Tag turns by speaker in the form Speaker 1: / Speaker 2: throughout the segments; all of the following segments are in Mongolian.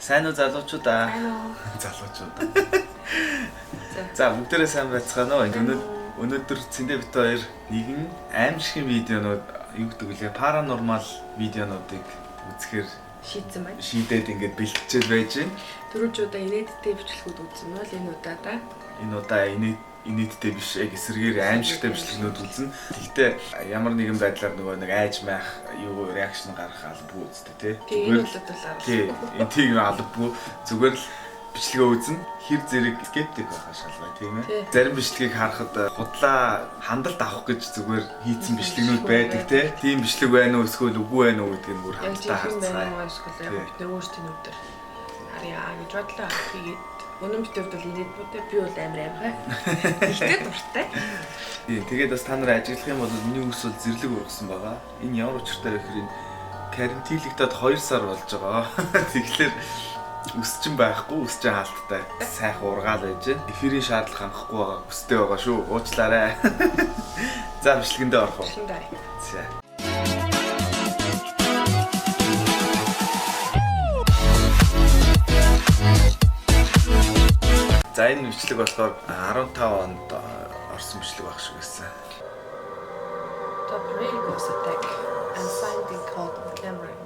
Speaker 1: Сайн уу залуучуудаа?
Speaker 2: Сайн уу.
Speaker 1: Залуучууд. За бүгдээрээ сайн байцгаана уу? Өнөөдөр цэндэ бит хоёр нэгэн аимшигын видеонууд юу гэдэг вэ? Паранормал видеонуудыг үзэхээр
Speaker 2: шийдсэн байна.
Speaker 1: Шийдээд ингээд бэлтжил байж байна.
Speaker 2: Түрүүчүүдээ инээдтэй бичлэгүүд үзсэн бол энэ удаа
Speaker 1: инээдтэй биш яг эсрэгээр аимшигтай бичлэгнүүд үзнэ. Гэхдээ ямар нэгэн байдлаар нөгөө нэг айж маах юу реакшн гаргах албагүй үстэй тий.
Speaker 2: Энэ бол албагүй.
Speaker 1: Тий. Энэ тийм албагүй. Зүгээр л бичлэгээ үзнэ. Хэр зэрэг скептик байхаа шалгая тийм ээ. Зарим бичлэгийг харахад худлаа хандлт авах гэж зүгээр хийцэн бичлэгнүүд байдаг тий. Тийм бичлэг байна уу эсвэл үгүй байна уу гэдгийг бүр хандлтаа харцгаая.
Speaker 2: Яг өөрсдийн өдөр харьяа гэж бодлоо хийгээд өнөө битүүрд бол инээд бүдэ би бол амар ихтэй дуртай.
Speaker 1: Тийм тэгээд бас та нар ажиглах юм бол миний үс бол зэрлэг ургасан байгаа. Энэ ямар учиртай вэ гэхээр энэ карантинлэгдээд 2 сар болж байгаа. Тэгэхээр үсчин байхгүй, үсчин хаалттай. Сайхан ургаал байж байна. Эфирийн шаардлага хангахгүй байгаа. Үстэй байгаа шүү. Уучлаарай. За бичлэгэндээ орох уу? За. За энэ бичлэг болохоор 15 онд орсон бичлэг баг шүү гэсэн.
Speaker 2: Top rail goes attack and finding called clamoring.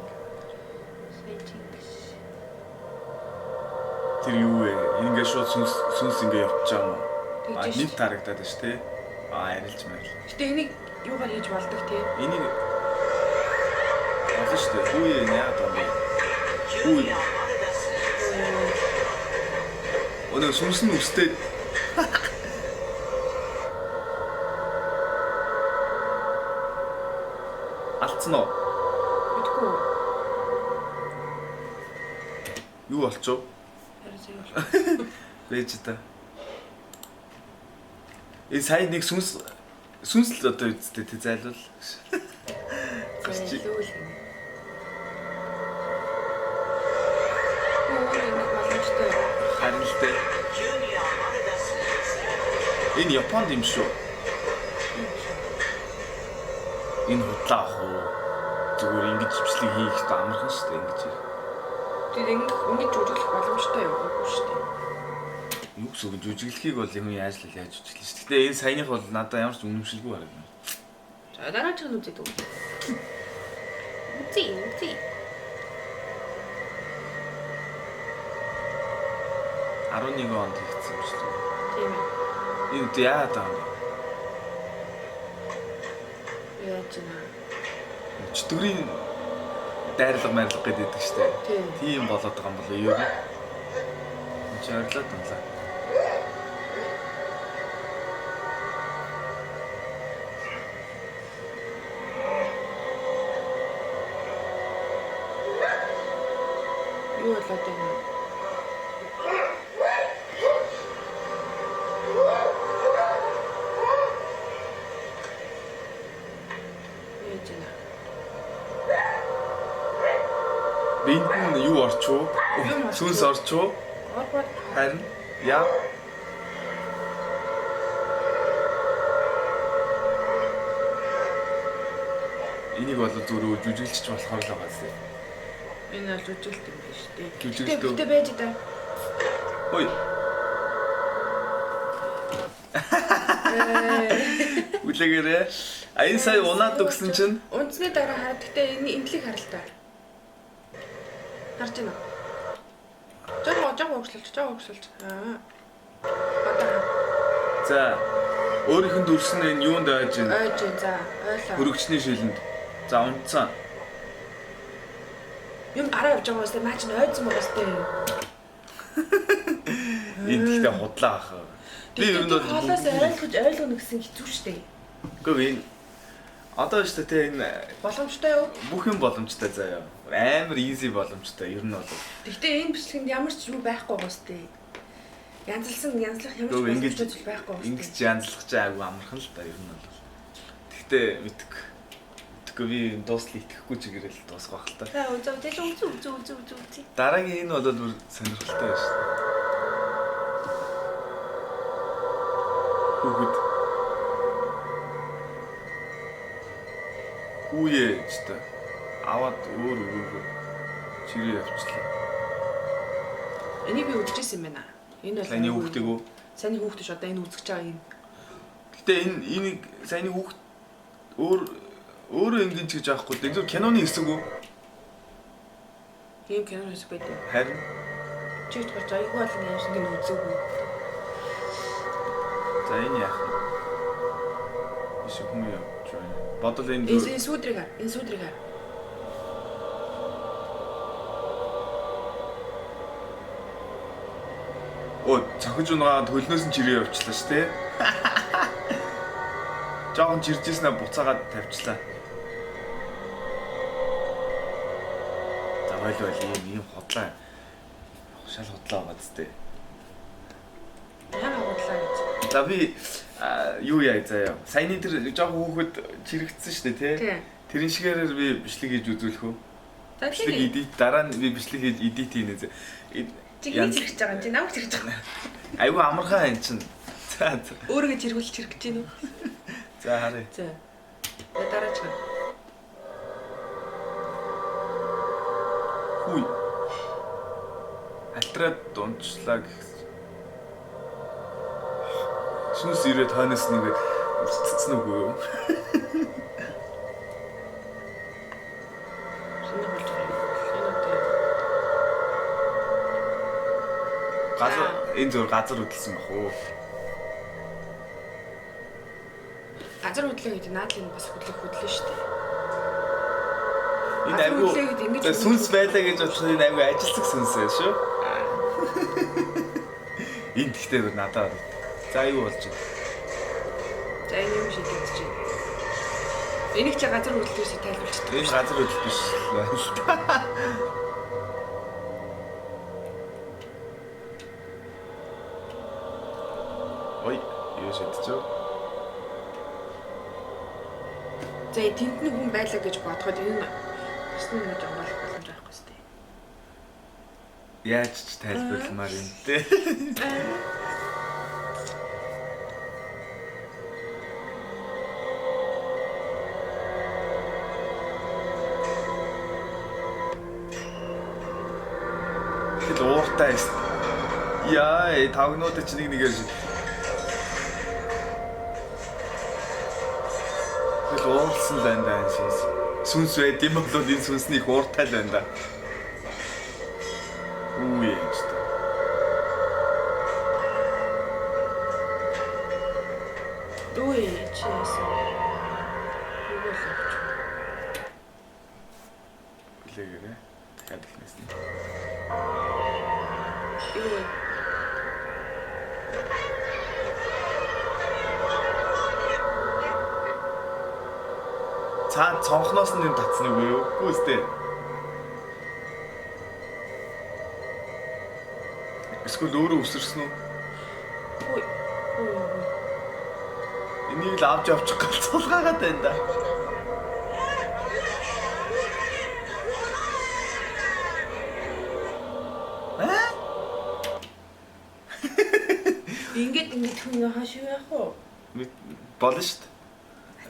Speaker 1: Тэр юу вэ? Ингээ шууд сүнс ингээ явчихаа юм уу? Нэг тарагдаад байна шүү тий. Арилж мэл.
Speaker 2: Гэтэ энийг юугаар хийж болдог тий?
Speaker 1: Энийг болно шүү дээ. Хүү яа даа бэ? Хүү. Өнөө сүнс нь үстэй. Алдсан уу?
Speaker 2: Мэдгүй.
Speaker 1: Юу болчихв? Бэж та. Сайн нэг сүнс л одоо үсттэй тий зайлвал.
Speaker 2: Зайлвал.
Speaker 1: Харин л дээ. Энэ Японд юм шүү. Энэ худлаа ах уу? Зүгээр ингэж бичлэг хийх та амархан шүү дээ ингэж.
Speaker 2: Тэр ингэж жүжиглэх боломжтой юм уу шүү дээ.
Speaker 1: Юу гэсэн үг жүжиглэхийг бол юм яаж жүжиглэн шүү. Гэтэ энэ саяных бол надад ямар ч үнэмшилгүй харагдана.
Speaker 2: За дараа нь үзээд үү. Үзье.
Speaker 1: 11 онд хийгдсэн юм шүү дээ.
Speaker 2: Тийм ээ.
Speaker 1: Энэ яа таа.
Speaker 2: Яаж нэ?
Speaker 1: Чөтгөрийн дайрлага гэдэг шүү дээ. Тийм болоод байгаа юм болоо юу? Энд чарлаад байна.
Speaker 2: Юу болоод байна?
Speaker 1: Бинтэн юу орчуу? Сүнс орчуу? Харин яа. Энийг бол зүгээр жүжиглэж болохоор л байгаа зү.
Speaker 2: Энэ бол жүжиглэлт юм биш үү?
Speaker 1: Жүжиглэлт
Speaker 2: байж да.
Speaker 1: Ой. Үлэгэрээ. Энэ сая унаад өгсөн чинь
Speaker 2: унтсны дараа хараад гэтээ энэ имлэг харалтаа. Харж байна уу? Жог өгсөлж. Одоо.
Speaker 1: За. Өөрийнх нь дүрсэн энэ юунд ойж байна?
Speaker 2: Ойж, за, ойлоо.
Speaker 1: Хөрөгчний шилэнд. За унтсан.
Speaker 2: Юм гараа явж байгаа юм уу? Наа чи ойцсон байгаа сте.
Speaker 1: Энд ихтэй худлаа ах.
Speaker 2: Би ер нь бол хоолоос ойлгоно гэсэн хэцүү шттэ.
Speaker 1: Гэхдээ энэ одоо шүү дээ энэ
Speaker 2: боломжтой юу?
Speaker 1: Бүх юм боломжтой заяа. Амар easy боломжтой ер нь бол.
Speaker 2: Гэхдээ энэ бичлэгэнд ямар ч юу байхгүй гоос тээ. Янзлах ямар ч боломжтой зүйл байхгүй гоос.
Speaker 1: Ингэж янзлах ч айгүй амархан л да ер нь бол. Гэхдээ мэдгүй би дуусла итгэхгүй чигээрэл дуусах байх л та.
Speaker 2: За үзээ.
Speaker 1: Дараагийн энэ бол бүр сонирхолтой байна шүү. Хүүхэд Хүүе ч та аваад өөр чигээ явчлаа.
Speaker 2: Энийг би үзчихсэн юм байна. Энэ бол
Speaker 1: Саяны хүүхдийг үү?
Speaker 2: Саяны хүүхдэж одоо энэ үзэж байгаа юм.
Speaker 1: Гэтэ энийг саяны хүүхд өөрөө ингэж гэж аахгүй. Тэр киноны хэсэг үү?
Speaker 2: Ийм кино хэсэг байдаг.
Speaker 1: Харин
Speaker 2: Чи ч айгүй олон юм шиг нь үзээгүй.
Speaker 1: за энэ яах вэ? Иши хүмүүс явж байна. Бодол энэ
Speaker 2: Энэ сүдрийг хар. Энэ сүдрийг хар.
Speaker 1: Оо, цохиж унгаа төлнөөс нь чирээ явуулчлаа шүү дээ. Жохон чиржсэн буцаагаад тавьчлаа. За бойл ийм хотлаа. Шал хотлаа байгаа зү.
Speaker 2: Яна бодлаа гэж.
Speaker 1: За би юу яа заяа. Саяны тэр жохон хүүхэд чирэгдсэн шүү дээ, тий? Тэрэн шигээрээр би бичлэг хийж үзүүлэх үү?
Speaker 2: За
Speaker 1: Бичлэг
Speaker 2: тийм.
Speaker 1: edit дараа нь би бичлэг хийж edit хийнэ.
Speaker 2: Чи хийж хэрэгж байгаа юм. Чи намайг хэрэгж байгаа.
Speaker 1: Айгу амархан энэ чинь. За.
Speaker 2: Өөрийгөө чиргүүлж хэрэгж гин үү?
Speaker 1: За харъя.
Speaker 2: За. Дараач гоо.
Speaker 1: Хүй. Алтраад дунчлаа гэсэн. Сүнс ирээд хойноос нэг үлцсэн үгүй юу?
Speaker 2: Шинэ болж байгаа. Энэ одоо
Speaker 1: Газар энэ зөв газар хөдөлсөн бах уу?
Speaker 2: газар хөдлөө гэдэг наадлын бас хөдлөн шүү дээ.
Speaker 1: Энэ
Speaker 2: Газар
Speaker 1: айгу
Speaker 2: хөдлөө гэдэг ингэж
Speaker 1: сүнс байлаа гэж бодсон энэ айгу ажилтдаг сүнс байх шүү. Энэ гэхдээ надад. За юу болж байна?
Speaker 2: За энэ юм шиг гэж чинь. Энийг чи газар хөдлөөсөө тайлбарчдаг.
Speaker 1: Энэ газар хөдөл биш байна л та. Ой, юу шийдчихв?
Speaker 2: За тэнд нэг хүн байлаа гэж бодоход энэ басны нэг жамбалах боломж байхгүй шүү дээ.
Speaker 1: Яаж ч тайлбарламаар юм те. Хэд ууртай юм. Яа, тавгнууд ч нэгээр хэд уурсан л байна даа шээс. Сүнс байд юм бол энэ сүнсний их ууртай л байна да. Үгүй ээ ч та.
Speaker 2: Ой, чи яасан. Юу болов?
Speaker 1: Билэгэрэ. Дахиад ихнээс нь.
Speaker 2: Юу.
Speaker 1: Цаа цонхноос нь юм татсан уу юу? Үгүй ээ. Эсвэл өөрөө өсөрсөн үү?
Speaker 2: Ой.
Speaker 1: Энийг л авч явчих галзуулгаагаад байна да.
Speaker 2: Ингээд хүн хаш юу яах вэ?
Speaker 1: Болно шүү дээ.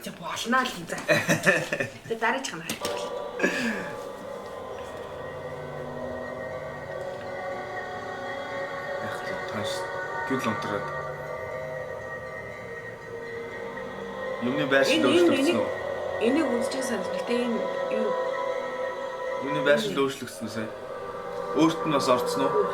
Speaker 2: За болноо л за. Тэгээ дараач ханаа.
Speaker 1: Яг л тааш гэрл унтраад. Юмны байшин өөрчлөгдсөн үү?
Speaker 2: Энийг үзчихсэн санаж. Гэтэ энэ юу?
Speaker 1: Юмны байшин өөрчлөгдсөн үү? Өөрт нь бас орцсон уу?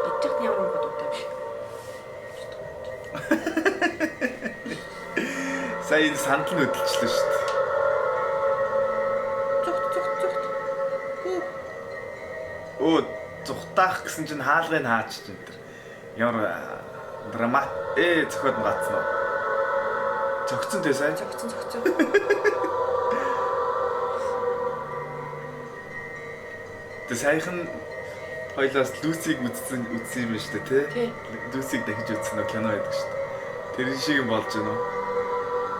Speaker 2: Ичгт ямар юм боддог биш.
Speaker 1: Сая энэ сандал нь хөдөлчлөө шүү дээ.
Speaker 2: Зүгт.
Speaker 1: Оо, зүхтаах гэсэн чинь хаалгыг хаачих энэ төр. Ямар драмат зөхиод гацсан уу? Цогцсон тий сая.
Speaker 2: Цогцсон.
Speaker 1: Тэ саяхан хоёлаас Люсиг үзсэн юм байна шүү дээ тий. Люсиг дахиж үзсэн нөө кино байдаг шүү дээ. Тэр шиг юм болж байна уу?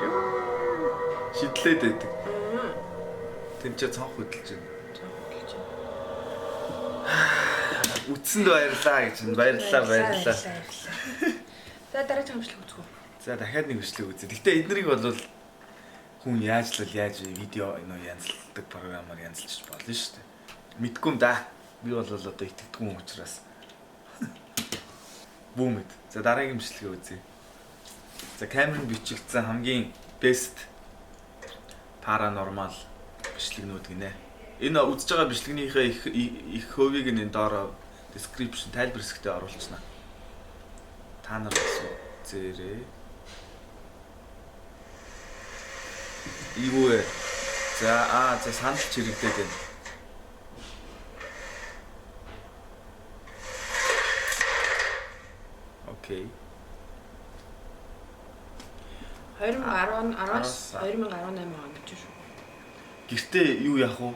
Speaker 1: Юу? Шидлээд байдаг. Тэнцээ цонх хөдөлж байна. Үтсэнд баярлаа гэж байна. Баярлаа.
Speaker 2: За дараагийн хамшлаг үзгүү.
Speaker 1: За дахиад нэг бичлэг үзье. Гэтэ эднэрийг бол хүн яаж видео янзлдаг програмаар янзлчих болно шүү дээ. Мэдгүй юм да. Би бол одоо итгэдэг хүн учраас. Бүүмэд. За дараагийн бичлэгээ үзье. За камерын бичигдсэн хамгийн best paranormal бичлэгнүүд гинэ. Энэ үзэж байгаа бичлэгнийхээ их хувийг энэ доор description тайлбар хэсэгтээ оруулчихна. Та нар үзээрэй. Юу вэ? За санал чирэгдээд байна. Окей.
Speaker 2: 2010-аас 2018 он гэж шүү.
Speaker 1: Гэртээ юу яах вэ?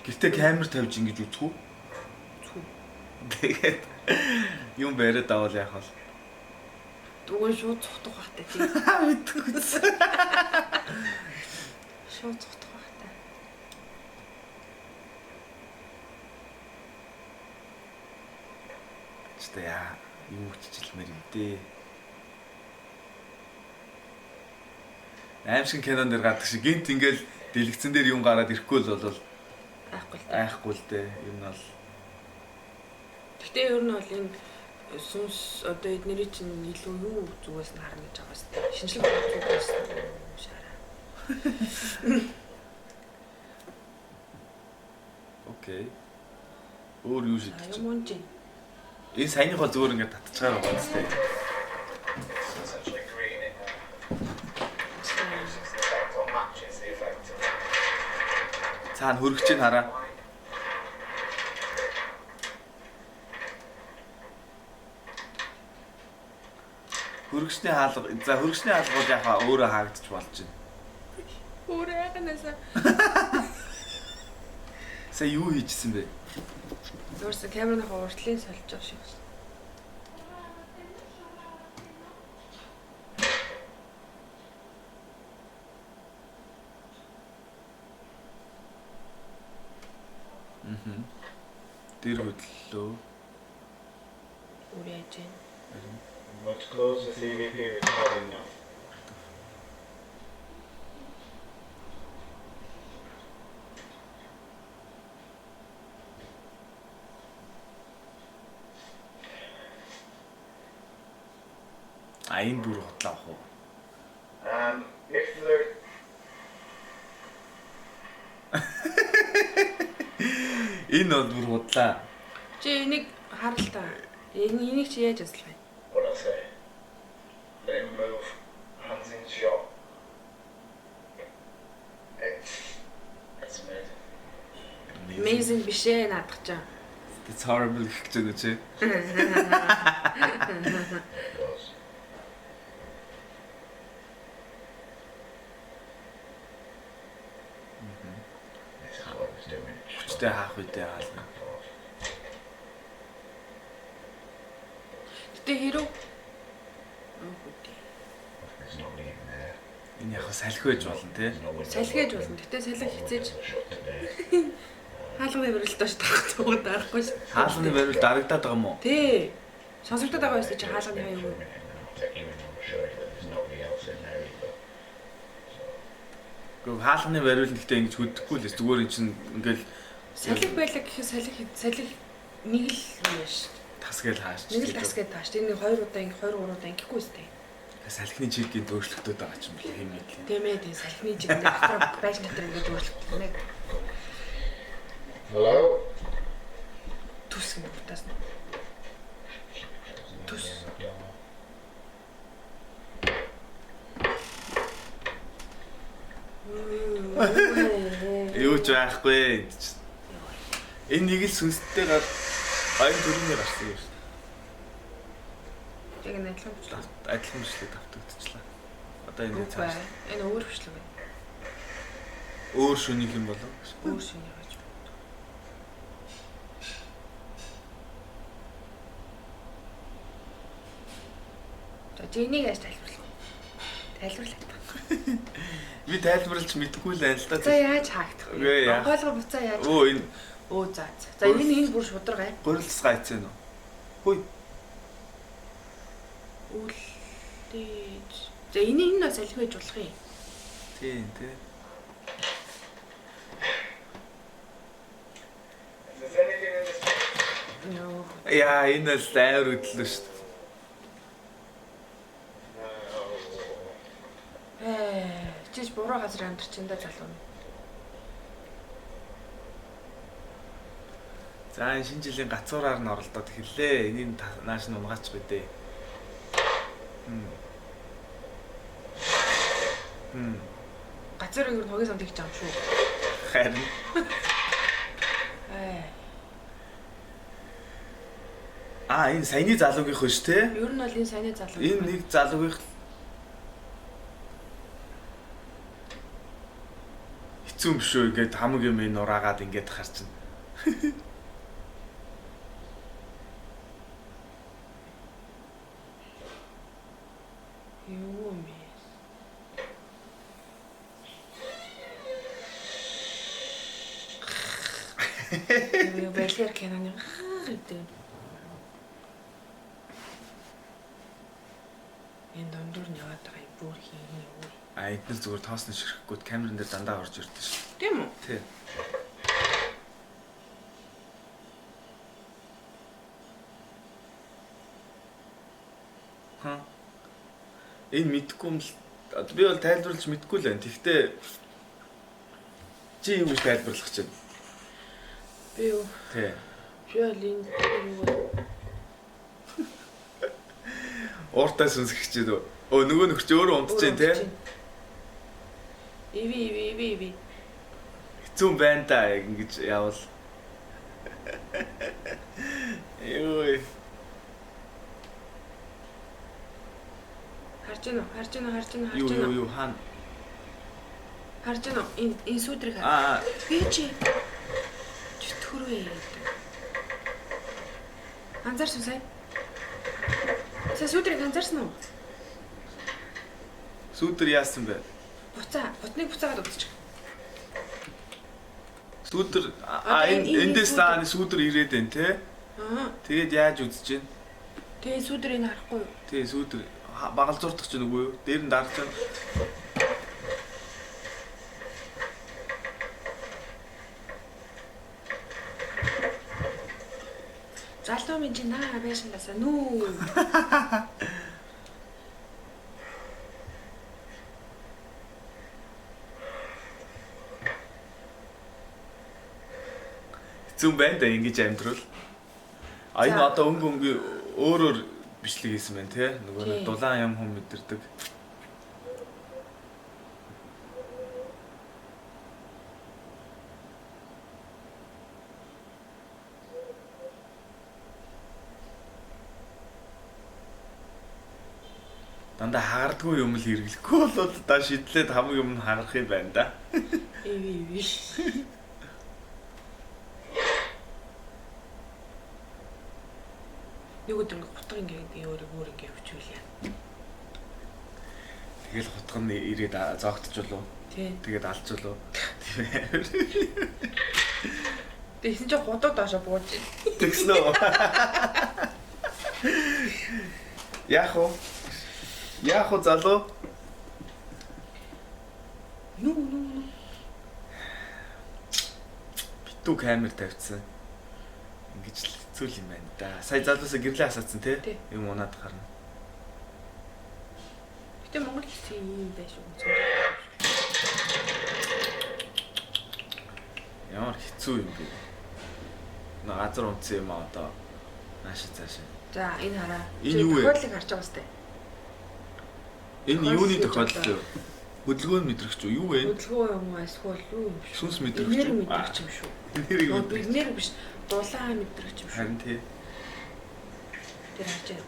Speaker 1: Гэртээ камер тавьж ингэж үзэх үү? Тэгээд юм бариад авал яах вэ?
Speaker 2: Дүүн шууд цухтах багтай тийм.
Speaker 1: Мэдгүй.
Speaker 2: Шууд цухтах багтай.
Speaker 1: Чтэй яа, юу хичээлмээр юм дээ. Аимшиг кинон дээр гадаг шиг гинт ингээл дэлгэцэн дээр юм гараад ирэхгүй л бол айхгүй л дээ. Юм нь бол.
Speaker 2: Гэтэ ер нь бол энэ сүнс одоо эднэрийн чинь илүү юу зүгээс нь харна гэж байгаа сте. Шинжлэх ухааны зүгээс шаараа.
Speaker 1: Окей. Өөр юу шийдэж чинь?
Speaker 2: Юм чинь.
Speaker 1: Энэ саяныхоо зөөр ингээд татчихаар байгаа юм сте. Цаана хөргөчийг хараа. Хөргөчний хаалга. За хөргөчний хаалга бол яхаа өөрөө хаагдчих болж байна.
Speaker 2: Өөрөө яганасаа.
Speaker 1: Сая юу хийжсэн бэ?
Speaker 2: Өөрсө камерын хуурдлын сольж байгаа шиг.
Speaker 1: Тэр хөдлөлөө.
Speaker 2: Үрэж.
Speaker 3: Much closer CVP recording now.
Speaker 1: Энэ бүр хотлоо ах уу?
Speaker 3: If there
Speaker 1: Энэ бол бүр хотлаа.
Speaker 2: Чи энийг харал та. Энийг чи яаж аслах вэ?
Speaker 3: what I say, let him move, hands in shot. It's amazing.
Speaker 2: Amazing биш ээ наадах чаа.
Speaker 1: It's horrible гэх гэж байна чи.
Speaker 3: It goes. This is what it's doing.
Speaker 1: Хүчтэй хаах үедээ хаална.
Speaker 2: Гэтэ хэрэг
Speaker 3: There's nobody in there.
Speaker 1: Энэ яг салхи байж болно тий.
Speaker 3: There's nobody.
Speaker 2: салхиж болно. Гэтэ салхи хизээж
Speaker 3: Shut today.
Speaker 2: хаалганы барилдаж тарах цугад дарахгүй ш.
Speaker 1: Хаалганы барил дарагдаад байгаа юм уу?
Speaker 2: Тий. Сонсогдоод байгаа байсан чи хаалганы хаяг юу?
Speaker 3: Take you in, I'm sure that there's nobody else in there either.
Speaker 1: Гэхдээ хаалганы барил гэхдээ ингэж хөдөхгүй л зүгээр эн чинь ингээл
Speaker 2: Салхи байлаа гэхэд салхи нэг л юм яаш.
Speaker 1: тасгээл хааш.
Speaker 2: Нэг л тас гээд тааш. Тэр нэг 2 удаа ингээм 2 3 удаа ингэхгүй сте.
Speaker 1: Салхины чигийн өөрчлөлтүүд байгаа ч юм бэл юм ийм.
Speaker 2: Тийм ээ тийм салхины жигнээ дотор байж дотор ингээд өөрчлөлт нэг
Speaker 3: Hello?
Speaker 2: төс юм утаас. Төс.
Speaker 1: Юу ч байхгүй. Энэ нэг л сүнстэй гал аян төрөний гарсан юм шүү.
Speaker 2: Яг нэг адилхан бичлэг.
Speaker 1: Адилхан бичлэг давтагдчихлаа. Одоо энэ
Speaker 2: Үгүй
Speaker 1: цааш
Speaker 2: ээ. Энэ өөр бичлэг байна.
Speaker 1: өөр шөнийх юм болов.
Speaker 2: Өөр шинэ яаж. За энийг яаж тайлбарлах вэ? Тайлбарлах.
Speaker 1: Би тайлбарлаж мэдэхгүй л байна л да.
Speaker 2: За яаж хаагдах вэ?
Speaker 1: Үгүй яа.
Speaker 2: Хоолгоо буцаа яаж?
Speaker 1: Өө энэ
Speaker 2: Өө за. За энэ бүр шударга.
Speaker 1: гурилс гайцсан уу? Хүй.
Speaker 2: Үлдээж. За энэ нь салхи байж болох юм.
Speaker 1: Тийм тий.
Speaker 3: Is there anything in this?
Speaker 2: Нөө.
Speaker 1: Яа, энэ бол амар хөдлөө шүү дээ.
Speaker 3: No.
Speaker 2: Чиж буруу газар амьдарч энэ залуу.
Speaker 1: За энэ шинэ жилийн гацуураар нь оролдоод эхэллээ. Энийг нааш нь унгаач бидээ.
Speaker 2: Газар өөр хогийн самт хийж байгаа юм шүү.
Speaker 1: Харин энэ саяны залуугийнх шүү те.
Speaker 2: Ер нь бол энэ саяны залуу.
Speaker 1: Энэ нэг залуугийнх хэцүү юм шүү ингээд хамаг юм энэ ураагаад ингээд харчин.
Speaker 2: Юу юм бэ? Юу бэлэр киноны гэдэг. Энэ дондор нь яваад байгаа юм бүр хийний юу.
Speaker 1: Эдгээр зүгээр тоосны ширхэхгүй камерын дээр дандаа орж ирдэ шүү.
Speaker 2: Тийм үү?
Speaker 1: Тий. Энэ мэдгүй юм л би бол тайлбарлаж мэдгүй л байна. Тэгтээ чи юу гэж тайлбарлах гэж байна?
Speaker 2: Би юу?
Speaker 1: Тий.
Speaker 2: Би бол энэ юу
Speaker 1: Ууртаа сүнсгэх чинь нөгөө нөхч өөрөө унтж जैन тий.
Speaker 2: Иви.
Speaker 1: Хэцүү байна та ингэж явал. Ёй.
Speaker 2: Харж байна.
Speaker 1: Юу хаана?
Speaker 2: Харж байна. Энэ сүдрийг
Speaker 1: Аа.
Speaker 2: Би чи чөтгөрөө. Анзаарсан сая. Сая сүдрийг анзаарсан уу?
Speaker 1: Сүдэр яасан бэ?
Speaker 2: Бутныг буцаагаад удчих.
Speaker 1: Сүдэр эндээс тааны сүдэр ирээд байна те. Тэгээд яаж үзэж байна?
Speaker 2: Тэгээ сүдэр энэ харахгүй юу?
Speaker 1: Тэгээ сүдэр багал зурдах чинь үгүй юу? Дээр нь дарж байна.
Speaker 2: Залуу минь чи наа байшин дасаа нүү.
Speaker 1: Зүм байна да ингэж амьдрал. Энэ одоо өнгө өөрөөр бичлэг хийсэн байна те. Нөгөө нэг дулаан юм хүм мэдэрдэг. Дандаа хагардгүй юм л хэрэглэхгүй бол да шидлээд хамаг юм хагарах юм байна да.
Speaker 2: Иви. Нэг өдөр ингээ хутга ингээ өөр ингээ өвчүүлээ.
Speaker 1: Тэгэл хутга нь ирээд зоогтчихвол уу?
Speaker 2: Тий.
Speaker 1: Тэгээд алцвал уу?
Speaker 2: Тэгсэн чинь гудуу доошо бууж байна.
Speaker 1: Тэгсэн үү? Яах вэ залуу?
Speaker 2: Нүү.
Speaker 1: Битүү камер тавьчихсан. Ингэж л хэцүү юм байна да. Сая залуусаа гэрлээ асаацсан те? Юм унаад гарна.
Speaker 2: Гэтэ Монгол хэлсэн юм байш үү?
Speaker 1: Ямар хэцүү юм бэ? Газар унтсан юм аа одоо. Нааш цаашаа.
Speaker 2: За энэ хараа.
Speaker 1: Энэ юу вэ?
Speaker 2: Тохиолдлыг харж байгаа сте.
Speaker 1: Энэ юуны тохиолдол вэ? Хөдөлгөөний мэдрэгч юу вэ?
Speaker 2: Хөдөлгөөн юм уу эсвэл юу юм шүү?
Speaker 1: Сүнс мэдрэгч.
Speaker 2: Энерги мэдрэгч юм шүү. Энерги биш. Дулаан мэдрэгч юм шүү.
Speaker 1: Харин тий.
Speaker 2: Тэр харж байна.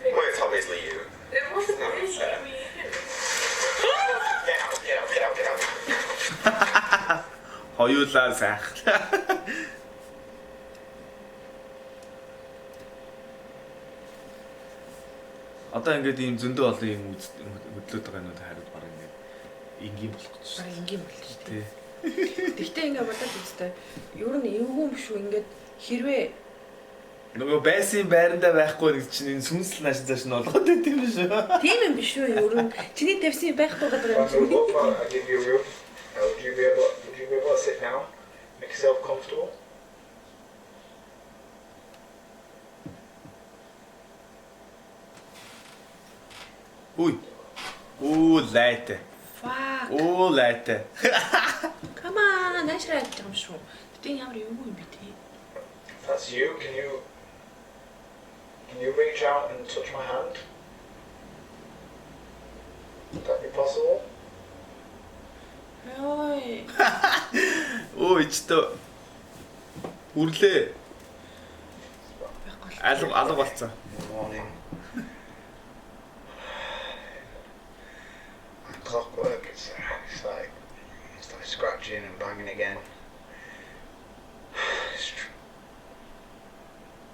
Speaker 3: Well, it's obviously you.
Speaker 4: It wasn't me.
Speaker 3: Get out.
Speaker 1: Хоёулаа сайх. Одоо ингээд ийм зөндөө олон юм хөдлөд байгаа юм хараад баг ингээд энгийн болох гэж
Speaker 2: Бараг ингийн болж шүү
Speaker 1: тий.
Speaker 2: дээ. Тэгтээ ингээ бодож үзтээ. Ер нь эвгүй юм шүү. Ингээд хэрвээ
Speaker 1: Нөгөө байсан байрандаа байхгүй нэг чинь энэ сүнсэл нааш цааш нь олгоод байт юм шүү.
Speaker 2: Тийм юм биш үү? Ер нь чиний тавьсан байхгүй гэдэг юм
Speaker 3: I
Speaker 2: чинь.
Speaker 3: give you a room. Would you be able to sit down? Make yourself comfortable?
Speaker 1: Үй. Оо лайт.
Speaker 2: Fuck.
Speaker 1: Оо лайт.
Speaker 2: Come on, наашраа гэж юм шүү. Тэгтээ ямар эвгүй юм бэ тий.
Speaker 3: If that's you, can you reach out and touch my hand? Would that be possible?
Speaker 2: Ой.
Speaker 1: Оо ичтэ. Үрлээ. Алга болцсон.
Speaker 3: In the morning. Clockwork, it's like scratching and banging again.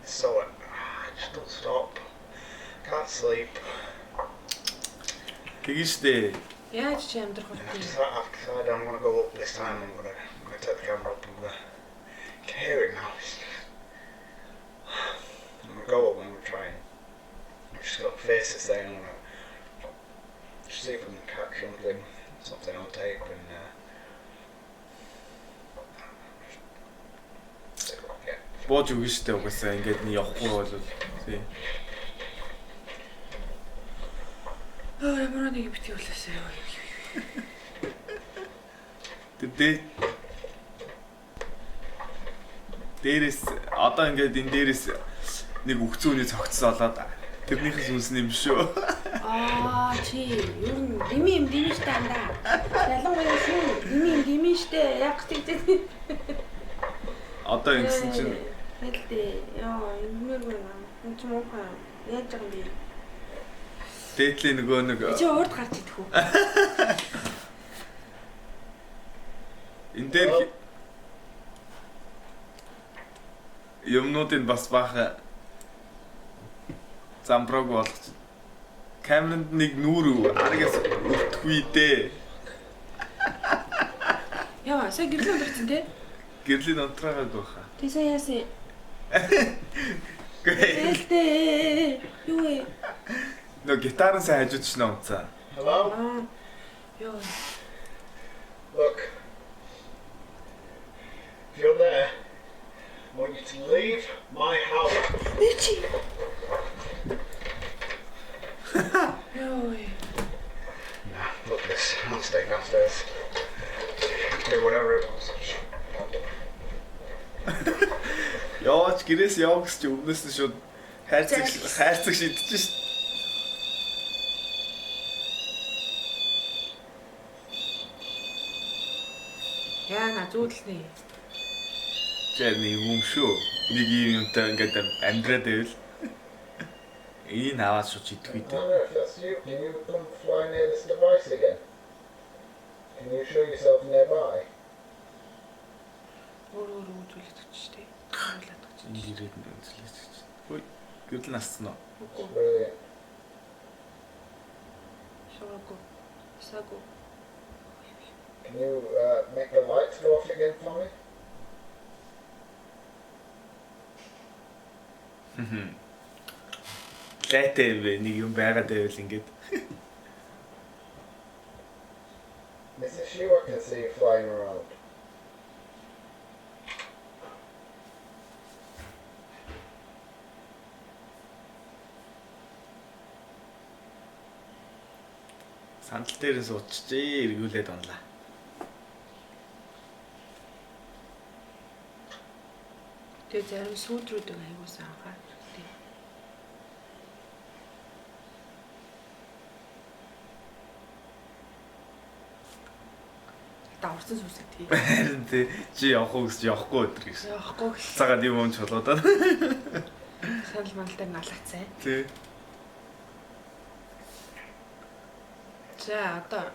Speaker 3: It's so I just don't stop. Can't sleep.
Speaker 1: Тэгэн штэ.
Speaker 2: Яаж чи амьдрах вэ?
Speaker 3: I've decided I'm gonna go up this time. I'm gonna take the camera up and I can hear it now. I'm gonna go up and we're trying. I've just got faces there and I'm gonna just see if I can catch something on tape and yeah.
Speaker 1: Бууж өгнө штэ угаасаа ингээд нэг явахгүй бол тий.
Speaker 2: Ямар нэг битгий болоосаа.
Speaker 1: Дээрээс одоо ингээд энэ дээрээс нэг өгцөөний цогцсон болоод тэрнийхээс үнсэн юм шүү.
Speaker 2: Аа чи ер нь дими юм дими штэ андаа. Ялангуяа шүү. Дими штэ. Яг тэгдэг.
Speaker 1: Одоо ингэсэн чинь
Speaker 2: хэлдэ. Яа, юмэргүй юм. Энд ч муухай. Яаж байгаа юм бэ?
Speaker 1: дээдлийн нөгөө нэг
Speaker 2: чи урд гарч идэх үү?
Speaker 1: энэ дээр юмнуудын бас баха замброг болгоч. Камеранд нэг нүүр аргаас өртөхгүй дээ.
Speaker 2: Яа, сая гэрлийн ундрсан тий?
Speaker 1: Гэрлийн унтраагааг баха.
Speaker 2: Тэ сая яасан? Гэлтэй. Юу вэ?
Speaker 1: Нөө гитарын сайн хажууд ч нэмцаа.
Speaker 3: Hello?
Speaker 2: Ёо.
Speaker 3: Look. If you're there, I want you to leave my house.
Speaker 2: Бичи. Ёо.
Speaker 3: Nah, look this. I'll stay downstairs. Do whatever it wants.
Speaker 1: Яач гэрээс явах гэж өмнөөс нь шууд хайрцаг шидэж шít.
Speaker 2: Яана зүудлээ.
Speaker 1: Чарны юм шүү. Нэг юмтай ингээд амьдраад байвал энэ аваад шууд шидэхгүй
Speaker 3: I
Speaker 1: дээ.
Speaker 3: don't know if that's you. Can you come fly near this device again? Can you show yourself nearby?
Speaker 2: Өөр үзүүлээд өгч штэ. Харуулаад өгч.
Speaker 1: Энэ ирээд нь үнслээс гэж. Хөөе. Гэрэл нассан уу?
Speaker 3: It's brilliant.
Speaker 2: Шороко. Саго.
Speaker 3: Can you make the lights go off again for me?
Speaker 1: Лайтай нэг юм байгаад байвал ингээд.
Speaker 3: This is you I can see flying around.
Speaker 1: Сандал дээр суудчихжээ эргүүлээд онлаа.
Speaker 2: Тэгээ зарим сүүдрүүдийг аягуулсан анхаар хэрэгтэй. Даварсан сүсэг тий.
Speaker 1: Харин тий чи явах уу гэж явахгүй өдр гэж.
Speaker 2: Яахгүй гэл.
Speaker 1: Цагаад юм юм чулуудаад.
Speaker 2: Санал мандал дээр налгацсан.
Speaker 1: Тий.
Speaker 2: За одоо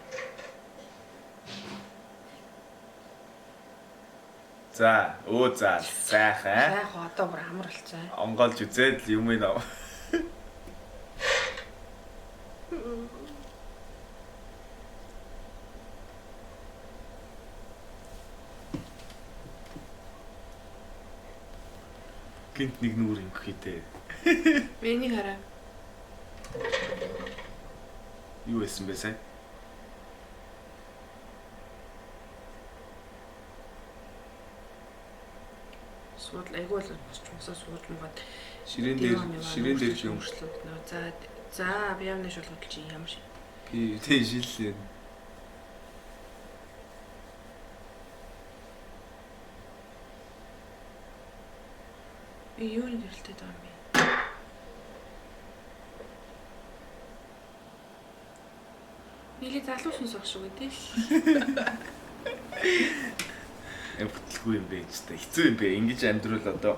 Speaker 1: За, за сайхан.
Speaker 2: сайхан одоо бүр амар болцсон.
Speaker 1: Онгоолж үзээд юм ин ав. гинт нэг нүур ингэх хийдэ.
Speaker 2: Энийг хараа.
Speaker 1: Юу байсан бэ сая?
Speaker 2: Сууд айгүй бол босч уусаа сууж муугаад
Speaker 1: Ширээн дээр юм шүү.
Speaker 2: За би явна шулгууд чи ямар шиг.
Speaker 1: Би тий шиллээ.
Speaker 2: Би юу нэрэлтэй даа юм бэ? Нилээ залуу сонсох шүү гэдэг л.
Speaker 1: Бүтэлгүй юм бэ ч та хэцүү юм бэ. Ингэж амьдрал одоо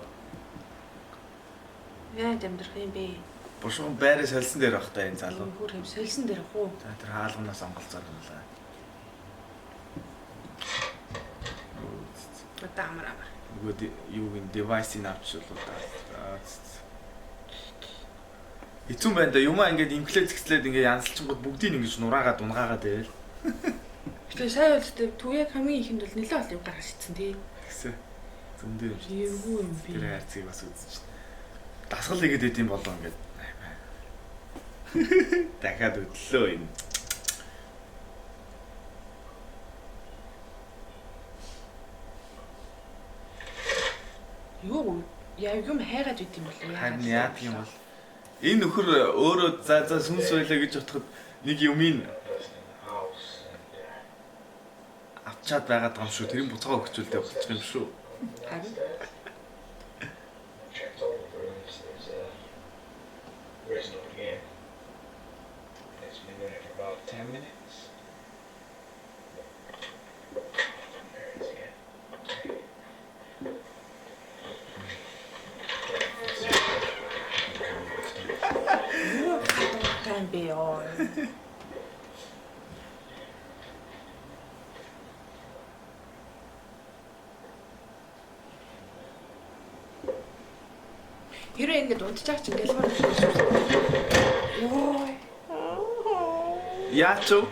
Speaker 2: Яаж амьдрах юм бэ?
Speaker 1: бушуун байраа солисон дээр байх та энэ залуу.
Speaker 2: Бүр хэв солисон дээр ах уу?
Speaker 1: За тэр хаалганаас онголцоор гэнлээ.
Speaker 2: Одоо амар.
Speaker 1: Нөгөө юу гин девайсыг авчихвал удаа. Хэцүү байна да юмаа ингээд инфлэц гислээд ингээд янзлчингууд бүгдийг ингэж нураагаад унгаагаад байвал.
Speaker 2: Гэтэ сая бол тэ түүяг хамгийн ихэнд бол нэлээд олон юм гаргаж ицсэн тий.
Speaker 1: Тэгсэ. Зөндөө юм шиг.
Speaker 2: Эвгүй юм би.
Speaker 1: Тэр хайрцгийг бас үзэж байна. Дасгал игээд идэм болоо ингээд. Дахиад өдлөө юм.
Speaker 2: Юу яг юм хайгаад үйт юм бол
Speaker 1: Харин яах юм бол энэ нөхөр өөрөө за сүнс байлаа гэж бодоход нэг юмыг авчаад байгаад байгаа юм шүү. Тэрийн буцаага өгчүүлдэ болчих юм шүү.
Speaker 2: харин
Speaker 3: Checked all the rooms. There's no again. It's been there for about 10 minutes. There it is again.
Speaker 2: тань бэ ёо. Хэрэг ингэж унтчих чинь гэлмар ёо.
Speaker 1: Яач вэ?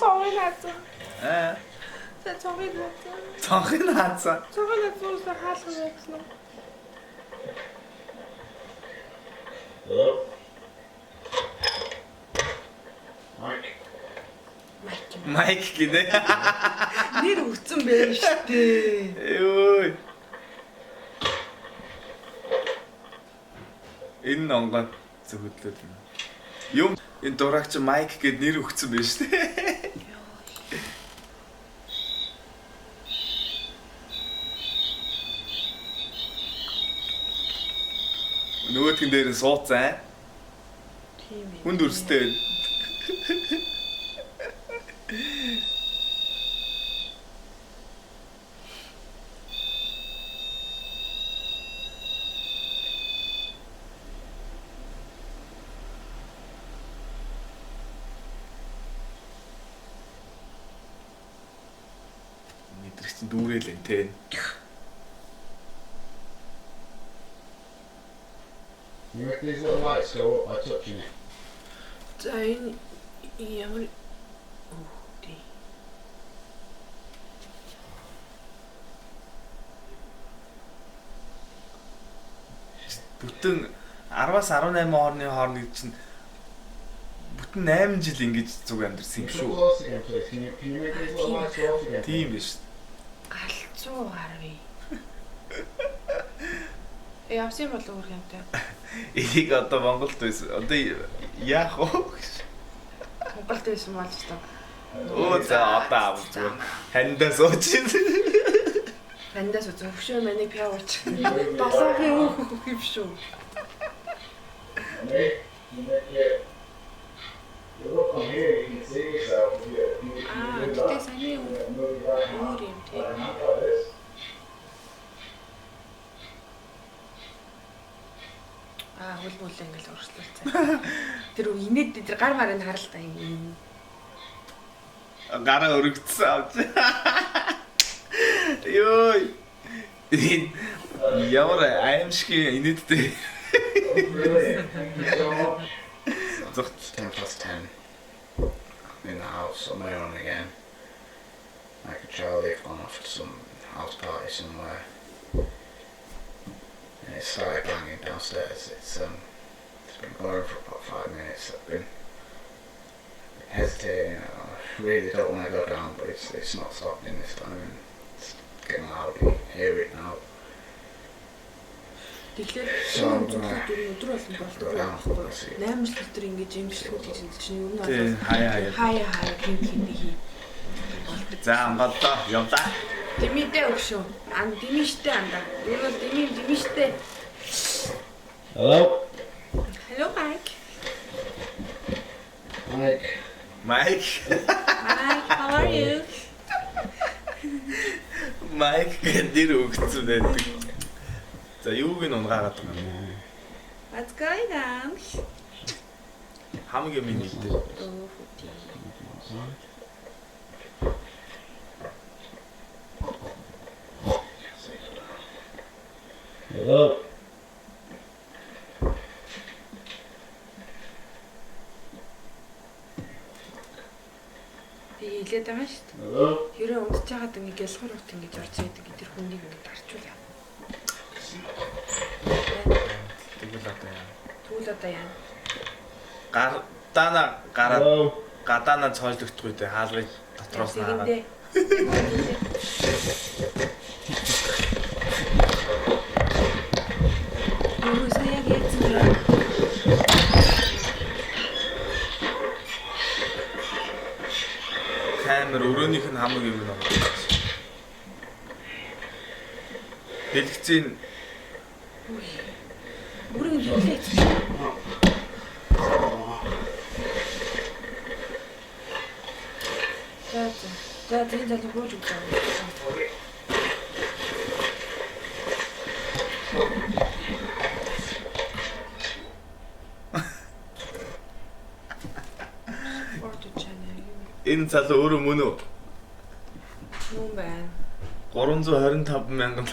Speaker 2: Цогын хацаа.
Speaker 1: Аа.
Speaker 2: Цогын хацаа.
Speaker 1: Цонхын хаацаа.
Speaker 2: Цогын хацаа хаалгах гэсэн үү?
Speaker 3: Hello? Mike?
Speaker 1: Майк гинэ.
Speaker 2: Нэр өгцөн байна шүү дээ.
Speaker 1: Ёй. Энэ онгод зөвхөдлөөд юм. Юм энэ дураагч Майк гэд нэр өгцөн байна шүү дээ. Нөгөөтгөн дээр нь сууцсан.
Speaker 2: Тийм ээ.
Speaker 1: Хүнд өрстэй байна. Мэдрэгч дүүрэл энэ те.
Speaker 3: You make these little lights go up by touching it.
Speaker 2: За энэ ямар тий.
Speaker 1: Бүтэн 10-аас 18 хоорны хооронд чинь бүтэн 8 жил ингэж зүг амьдэрсэн юм
Speaker 3: Come
Speaker 1: шүү.
Speaker 3: close again, please. Can you make these little lights go off again?
Speaker 1: Тийм биш.
Speaker 2: Галзуу гарвээ. Явсан болов уу юмтай.
Speaker 1: Энийг одоо Монголд байсан. Одоо яах вэ?
Speaker 2: Монголд байсан болж таа.
Speaker 1: Оо за одоо аав зүгээр. Хандаа сууч.
Speaker 2: Хандаас зөвшөө манийг пиавч. 7-ын өөх юм шүү.
Speaker 3: Nick, you make it. You look on here, you can see yourself.
Speaker 2: Аа, гэтээ саний
Speaker 3: Move right
Speaker 2: өөр юм тий.
Speaker 3: like this.
Speaker 2: Аа, хөлбөлөө ингээл урьдчилсан. Тэр инээд тэр гар марыг харалтаа юм.
Speaker 1: Гараа өргөцсөн авч. Ёй. Ямар аимшиг инээдтэй.
Speaker 3: Really? Thank you so much.
Speaker 1: Зогт
Speaker 3: 10+10 in the house on my own again. Like a child, they've gone off to some house party somewhere. and it started banging downstairs. It's been going for about 5 minutes. I've been hesitating. I really don't want to go down, but it's not stopping this time. It's getting loud. You hear it now.
Speaker 2: Тэгэхээр
Speaker 3: So,
Speaker 2: өдөр болгон болдог байхгүй. 8 литр ингэж имжлэхүүд гэж чинь юу
Speaker 1: Тий,
Speaker 2: нэ хаяа гинхиний хий.
Speaker 1: За амгалдаа явлаа.
Speaker 2: Димидээ өгшөө. Димиштэй андаа. Юу димиштэй.
Speaker 4: Hello.
Speaker 2: Hello Mike.
Speaker 3: Mike.
Speaker 1: Mike.
Speaker 2: Mike, how are you?
Speaker 1: Mike гэдэг өгсөн байдаг. За юуг нь унгаагаад байгаа юм.
Speaker 2: What's going on?
Speaker 1: Хамгийн миний дээр.
Speaker 4: Hello.
Speaker 2: Би хэлээд байгаа шүү дээ.
Speaker 4: Hello.
Speaker 2: Хэрэг унтж байгаад ингэ гялхар ут ингэж орж идэг тэр хүнийг ингэ дарчуулъя.
Speaker 1: Тэгвэл одоо яа.
Speaker 2: Тэгвэл одоо яа.
Speaker 1: Гараад
Speaker 4: Hello.
Speaker 1: гадаанаа цойлогдохгүй дээ хаалгыг дотроос нь хараад.
Speaker 2: Юу сая гэсэн.
Speaker 1: Камер өрөөнийх нь хамаг юм байна. Дэлгэцийн
Speaker 2: Бүрэн хэлээд. За тийм залуу хөөж өгч байгаа.
Speaker 1: энэ залуу өөрөө мөн үү?
Speaker 2: Мөн байна.
Speaker 1: 325 мянган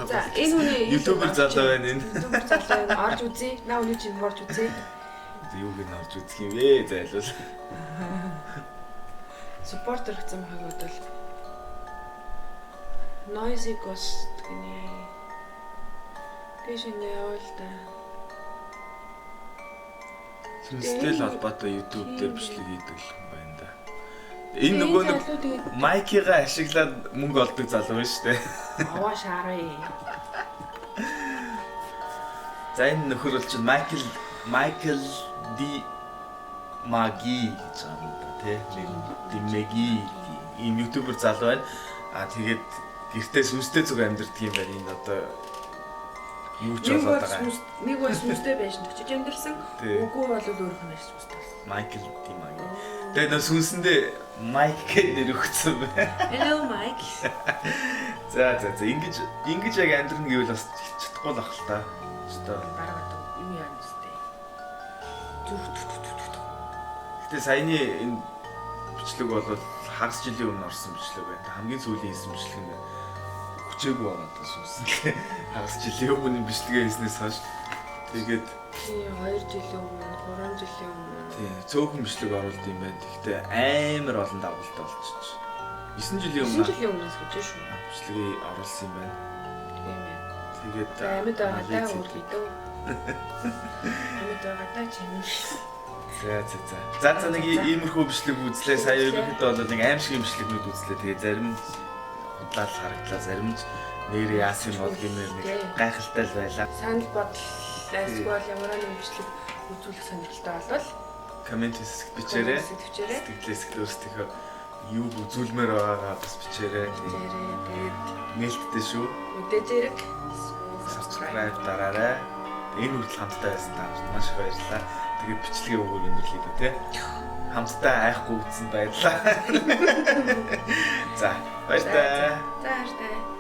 Speaker 2: За энэ хүний
Speaker 1: ютубер залуу байна энэ.
Speaker 2: ютубер залуу байна. Орж үзье. Наа үний чинь орж үзье.
Speaker 1: Юуг нь орж үзэх юм бэ зайлуул.
Speaker 2: Supporter гэсэн хагууд бол Noisy Ghost гэнэ. Тэшиндээ явал та.
Speaker 1: Сүнстэй л холбоотой YouTube дээр бичлэг хийдэг юм байна да. Энэ нөгөө нэг майкигаа ашиглаад мөнгө олдог залуу байна шүү дээ.
Speaker 2: Аваа шаарай.
Speaker 1: За энэ нөхөр бол чинь Michael D Magi гэж байгаа юм да тий. Димеги ийм ютубер залуу байна. Тэгээд гэртээ сүнстэй зүг амьдэрдэг юм байна. Энэ одоо юу ч болоод байгаа.
Speaker 2: Нэг бас сүнстэй байж төчөж амьдэрсэн. Үгүй бол өөрөх нь сүнстэй.
Speaker 1: Michael D Magi. Тэгээд нөө сүнсэндээ Mike гэдэг нэр өгсөн байна.
Speaker 2: Hello Mike.
Speaker 1: За ингэж яг амьдрын гэвэл бас чадахгүй л ах л та. Өстой.
Speaker 2: Бараг юм яа нэстэй.
Speaker 1: Гэтэ саяны энэ бичлэг бол хагас жилийн өмнө орсон бичлэг байна. Хамгийн сүүлийн хийсэн бичлэг нь хүчээгүй байгаа даа сүнслээ. Хагас жилийн өмнө бичлэгээ хийснээс хойш тэгээд
Speaker 2: 2 жилийн өмнө, 3 жилийн өмнө
Speaker 1: тий цөөхөн бичлэг оруулд юм байна. Гэхдээ амар олон дагуултай болчих. 9 жилийн өмнө
Speaker 2: 9 жилийн өмнөөс гэж шүү.
Speaker 1: бичлэгийг оруулсан юм байна.
Speaker 2: Тийм ээ.
Speaker 1: Тэгээд
Speaker 2: амьд байгаатай үлдээ. Амьд байгаатай чинь.
Speaker 1: За нэг иймэрхүү бичлэг үзлээ. Сая ерөнхийдөө бол нэг аимшиг бичлэгнүүд үзлээ. Тэгээ зарим худлал харагдлаа, зарим нь нэр яасан бол гэмээр нэг гайхалтай л байлаа.
Speaker 2: Санал бодлоо эсвэл ямар нэгэн бичлэг үзүүлэх сонирхолтой болвол
Speaker 1: Коммент хэсэгт бичээрэй.
Speaker 2: Сэтгэлээ
Speaker 1: Сэтгэлээ өөрсдийнхөө юу үзүүлмээр байгаагаа бас бичээрэй. Тэгээд нээлттэй шүү.
Speaker 2: мэдээж хэрэг
Speaker 1: Subscribe дараарай. Энэ хүртэл хамтдаа байсан та маш их баярлалаа. Тэгээд бичлэгээ өгөөр өндөрлөе дөө тий. Хамтдаа айхгүй үзсэн баярлалаа. За баярлалаа.
Speaker 2: За баярлалаа.